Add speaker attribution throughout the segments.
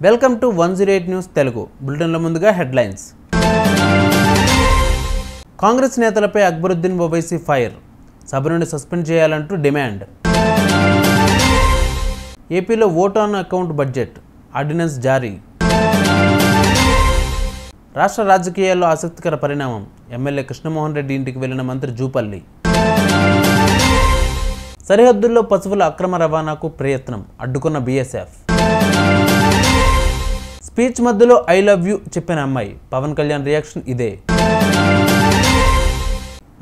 Speaker 1: Welcome to 108 news Telugu బులెటిన్ల ముందుగా headlines. Congress నేతలపై Akbaruddin Owaisi fire, సభ నుండి సస్పెండ్ చేయాలంటూ డిమాండ్. ఏపీలో vote on account budget ordinance జారీ. రాష్ట్ర రాజకీయాల్లో ఆసక్తికర పరిణామం, ఎమ్మెల్యే కృష్ణమోహన్ రెడ్డి ఇంటికి వెళ్లిన మంత్రి జూపల్లి. సరిహద్దుల్లో పశువుల అక్రమ రవాణాకు ప్రయత్నం, అడ్డుకున్న బీఎస్ఎఫ్. స్పీచ్ మధ్యలో ఐ లవ్ యూ చెప్పిన అమ్మాయి, పవన్ కళ్యాణ్ రియాక్షన్ ఇదే.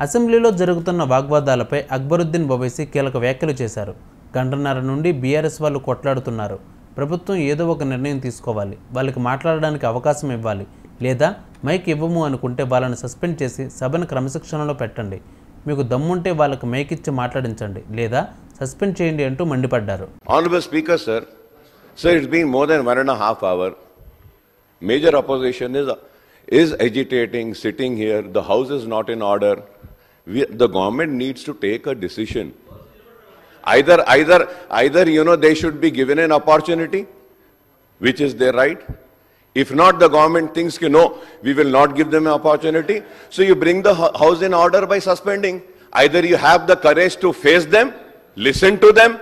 Speaker 1: అసెంబ్లీలో జరుగుతున్న వాగ్వాదాలపై అక్బరుద్దీన్ ఓవైసీ కీలక వ్యాఖ్యలు చేశారు. గంటన్నర నుండి బీఆర్ఎస్ వాళ్ళు కొట్లాడుతున్నారు. ప్రభుత్వం ఏదో ఒక నిర్ణయం తీసుకోవాలి, వాళ్ళకి మాట్లాడడానికి అవకాశం ఇవ్వాలి, లేదా మైక్ ఇవ్వము అనుకుంటే వాళ్ళని సస్పెండ్ చేసి సభను క్రమశిక్షణలో పెట్టండి. మీకు దమ్ముంటే వాళ్ళకి మైక్ ఇచ్చి మాట్లాడించండి, లేదా సస్పెండ్ చేయండి అంటూ మండిపడ్డారు.
Speaker 2: Honorable Speaker, sir, it's been more than 1.5 hours. Major opposition is agitating, sitting here. The house is not in order. The government needs to take a decision. Either they should be given an opportunity, which is their right. If not, the government thinks, no, we will not give them an opportunity. So you bring the house in order by suspending. Either you have the courage to face them, listen to them,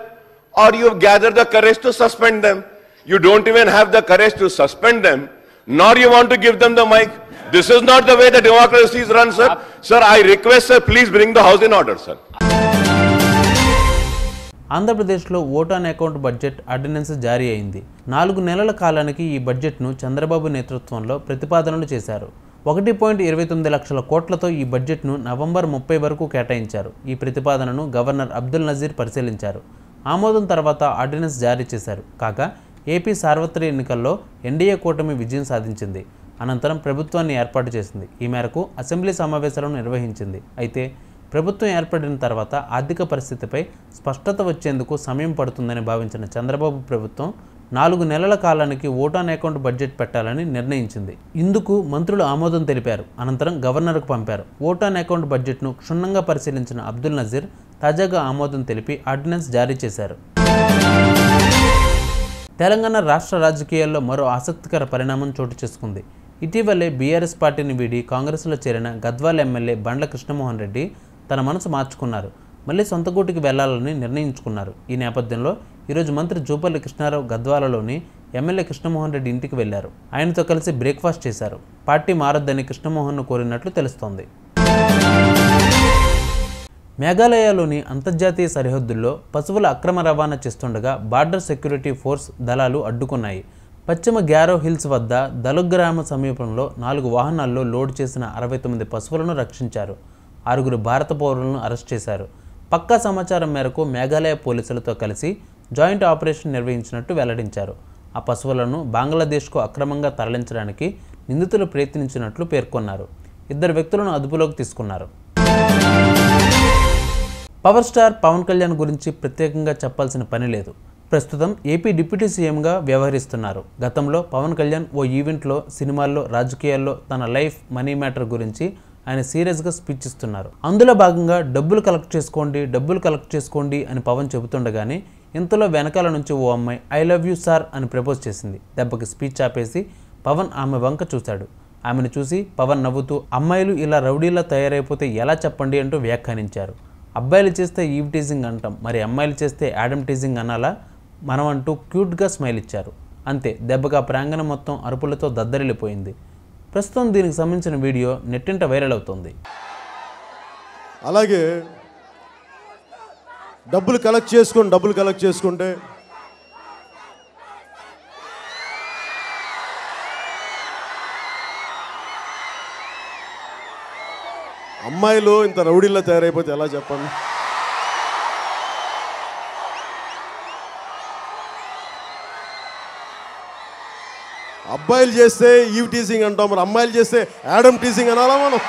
Speaker 2: or you gather the courage to suspend them. You don't even have the courage to suspend them, nor you want to give them the mic. This is not the way the democracy is run, sir. Sir, I request, sir, please bring the house in order, sir.
Speaker 1: ఆంధ్రప్రదేశ్లో vote on account budget ordinance జారీ అయింది. 4 నెలల కాలానికి ఈ బడ్జెట్ను చంద్రబాబు నేతృత్వంలో ప్రతిపాదనలు చేశారు. 1.29 లక్షల కోట్లతో ఈ బడ్జెట్ను నవంబర్ 30 వరకు కేటాయించారు. ఈ ప్రతిపాదనను గవర్నర్ అబ్దుల్ నజీర్ పరిశీలించారు. ఆమోదం తర్వాత ఆర్డినెన్స్ జారీ చేశారు. కాగా ఏపీ సార్వత్రిక ఎన్నికల్లో ఎన్డీఏ కూటమి విజయం సాధించింది. అనంతరం ప్రభుత్వాన్ని ఏర్పాటు చేసింది. ఈ మేరకు అసెంబ్లీ సమావేశాలను నిర్వహించింది. అయితే ప్రభుత్వం ఏర్పడిన తర్వాత ఆర్థిక పరిస్థితిపై స్పష్టత వచ్చేందుకు సమయం పడుతుందని భావించిన చంద్రబాబు ప్రభుత్వం 4 నెలల కాలానికి ఓట్ ఆన్ అకౌంట్ బడ్జెట్ పెట్టాలని నిర్ణయించింది. ఇందుకు మంత్రులు ఆమోదం తెలిపారు. అనంతరం గవర్నర్కు పంపారు. ఓట్ ఆన్ అకౌంట్ బడ్జెట్ను క్షుణ్ణంగా పరిశీలించిన అబ్దుల్ నజీర్ తాజాగా ఆమోదం తెలిపి ఆర్డినెన్స్ జారీ చేశారు. తెలంగాణ రాష్ట్ర రాజకీయాల్లో మరో ఆసక్తికర పరిణామం చోటు చేసుకుంది. ఇటీవలే బీఆర్ఎస్ పార్టీని వీడి కాంగ్రెస్లో చేరిన గద్వాల ఎమ్మెల్యే బండ్ల కృష్ణమోహన్ రెడ్డి తన మనసు మార్చుకున్నారు. మళ్ళీ సొంత గూటికి వెళ్లాలని నిర్ణయించుకున్నారు. ఈ నేపథ్యంలో ఈరోజు మంత్రి జూపల్లి కృష్ణారావు గద్వాలలోని ఎమ్మెల్యే కృష్ణమోహన్ రెడ్డి ఇంటికి వెళ్లారు. ఆయనతో కలిసి బ్రేక్ఫాస్ట్ చేశారు. పార్టీ మారొద్దని కృష్ణమోహన్ను కోరినట్లు తెలుస్తోంది. మేఘాలయలోని అంతర్జాతీయ సరిహద్దుల్లో పశువుల అక్రమ రవాణా చేస్తుండగా బార్డర్ సెక్యూరిటీ ఫోర్స్ దళాలు అడ్డుకున్నాయి. పశ్చిమ గ్యారో హిల్స్ వద్ద దలుగ్రామ సమీపంలో 4 వాహనాల్లో లోడ్ చేసిన 69 పశువులను రక్షించారు. 6 భారత పౌరులను అరెస్ట్ చేశారు. పక్కా సమాచారం మేరకు మేఘాలయ పోలీసులతో కలిసి జాయింట్ ఆపరేషన్ నిర్వహించినట్టు వెల్లడించారు. ఆ పశువులను బంగ్లాదేశ్కు అక్రమంగా తరలించడానికి నిందితులు ప్రయత్నించినట్లు పేర్కొన్నారు. 2 వ్యక్తులను అదుపులోకి తీసుకున్నారు. పవర్ స్టార్ పవన్ కళ్యాణ్ గురించి ప్రత్యేకంగా చెప్పాల్సిన పని లేదు. ప్రస్తుతం ఏపీ డిప్యూటీ సీఎంగా వ్యవహరిస్తున్నారు. గతంలో పవన్ కళ్యాణ్ ఓ ఈవెంట్లో, సినిమాల్లో, రాజకీయాల్లో తన లైఫ్, మనీ మ్యాటర్ గురించి ఆయన సీరియస్గా స్పీచ్ ఇస్తున్నారు. అందులో భాగంగా డబ్బులు కలెక్ట్ చేసుకోండి అని పవన్ చెబుతుండగానే ఇంతలో వెనకాల నుంచి ఓ అమ్మాయి ఐ లవ్ యూ సార్ అని ప్రపోజ్ చేసింది. దెబ్బకి స్పీచ్ ఆపేసి పవన్ ఆమె వంక చూశాడు. ఆమెను చూసి పవన్ నవ్వుతూ అమ్మాయిలు ఇలా రౌడీలా తయారైపోతే ఎలా చెప్పండి అంటూ వ్యాఖ్యానించారు. అబ్బాయిలు చేస్తే ఈవ్ టీజింగ్ అంటాం, మరి అమ్మాయిలు చేస్తే యాడమ్ టీజింగ్ అనాలా మనం అంటూ క్యూట్గా స్మైల్ ఇచ్చారు. అంతే, దెబ్బగా ప్రాంగణం మొత్తం అరుపులతో దద్దరిల్లిపోయింది. ప్రస్తుతం దీనికి సంబంధించిన వీడియో నెట్టింట వైరల్ అవుతుంది.
Speaker 3: అలాగే డబ్బులు కలెక్ట్ చేసుకుంటే అమ్మాయిలు ఇంత రౌడీలా తయారైపోతే ఎలా చెప్పండి? అబ్బాయిలు చేస్తే ఈవ్ టీజింగ్ అంటాం, మరి అమ్మాయిలు చేస్తే యాడమ్ టీజింగ్ అనాలా మనం?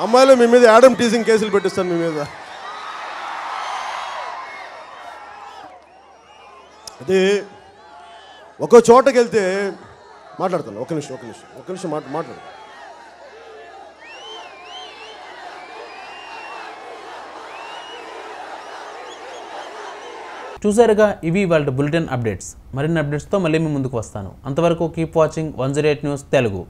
Speaker 3: అమ్మాయిలు మీ మీద యాడమ్ టీజింగ్ కేసులు పెట్టిస్తాను మీ మీద. అదే ఒక చోటకి వెళ్తే మాట్లాడతాను. ఒక నిమిషం మాట్లాడు.
Speaker 1: చూసారుగా, ఇవి వాళ్ళ బులెటిన్ అప్డేట్స్. మరిన్ని అప్డేట్స్తో మళ్ళీ మీ ముందుకు వస్తాను. అంతవరకు కీప్ వాచింగ్ 108 న్యూస్ తెలుగు.